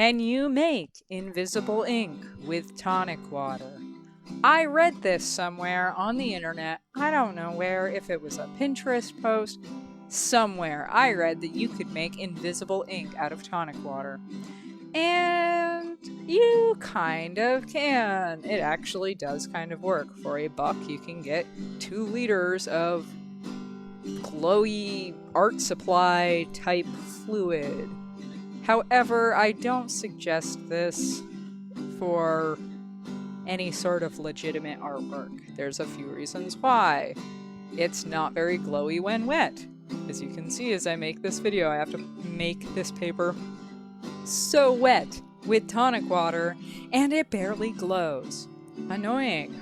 Can you make invisible ink with tonic water? I read this somewhere on the internet. I don't know where, if it was a Pinterest post. Somewhere I read that you could make invisible ink out of tonic water. And you kind of can. It actually does kind of work. For $1, you can get 2 liters of glowy art supply type fluid. However, I don't suggest this for any sort of legitimate artwork. There's a few reasons why. It's not very glowy when wet. As you can see as I make this video, I have to make this paper so wet with tonic water, and it barely glows. Annoying.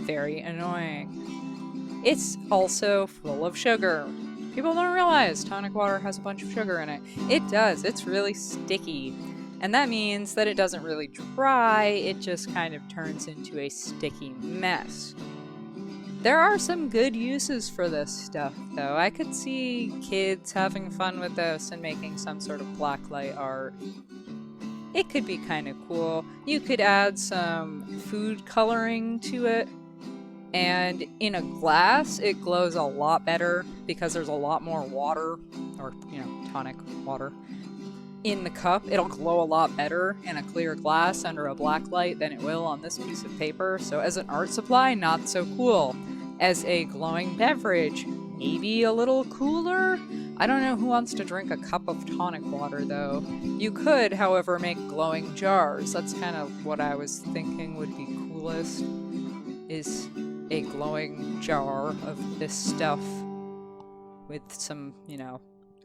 Very annoying. It's also full of sugar. People don't realize tonic water has a bunch of sugar in it. It does. It's really sticky. And that means that it doesn't really dry, it just kind of turns into a sticky mess. There are some good uses for this stuff, though. I could see kids having fun with this and making some sort of blacklight art. It could be kind of cool. You could add some food coloring to it, and in a glass, it glows a lot better because there's a lot more water, or, tonic water, in the cup. It'll glow a lot better in a clear glass under a black light than it will on this piece of paper. So as an art supply, not so cool. As a glowing beverage, maybe a little cooler? I don't know who wants to drink a cup of tonic water, though. You could, however, make glowing jars. That's kind of what I was thinking would be coolest, is a glowing jar of this stuff with some,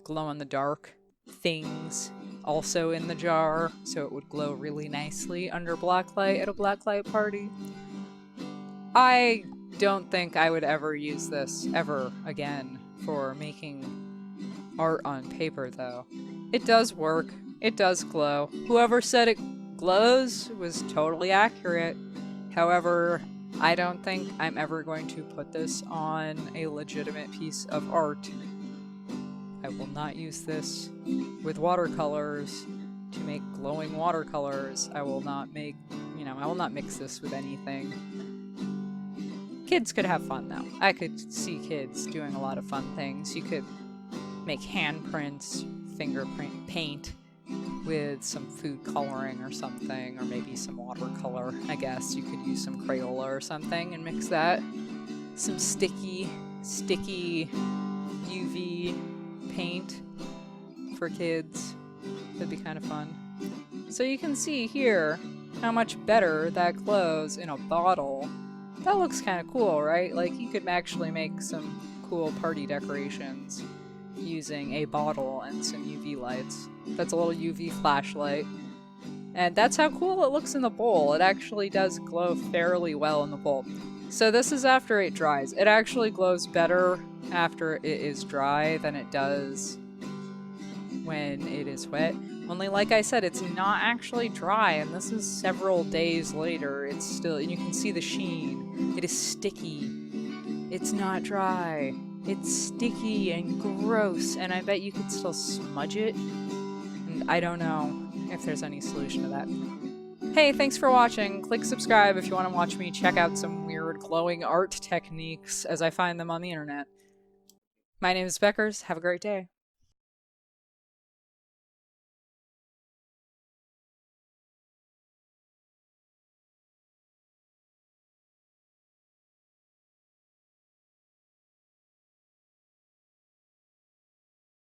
glow-in-the-dark things also in the jar, so it would glow really nicely under blacklight at a blacklight party. I don't think I would ever use this ever again for making art on paper, though. It does work. It does glow. Whoever said it glows was totally accurate. However, I don't think I'm ever going to put this on a legitimate piece of art. I will not use this with watercolors to make glowing watercolors. I will not make, I will not mix this with anything. Kids could have fun, though. I could see kids doing a lot of fun things. You could make handprints, fingerprint paint with some food coloring or something, or maybe some watercolor. I guess you could use some Crayola or something and mix that. Some sticky UV paint for kids. That'd be kind of fun. So you can see here how much better that glows in a bottle. That looks kind of cool, right? Like, you could actually make some cool party decorations using a bottle and some UV lights. That's a little UV flashlight. And that's how cool it looks in the bowl. It actually does glow fairly well in the bowl. So this is after it dries. It actually glows better after it is dry than it does when it is wet. Only, like I said, it's not actually dry, and this is several days later. It's still, and you can see the sheen. It is sticky. It's not dry. It's sticky and gross, and I bet you could still smudge it. And I don't know if there's any solution to that. Hey, thanks for watching. Click subscribe if you want to watch me check out some weird glowing art techniques as I find them on the internet. My name is Bekkerz. Have a great day.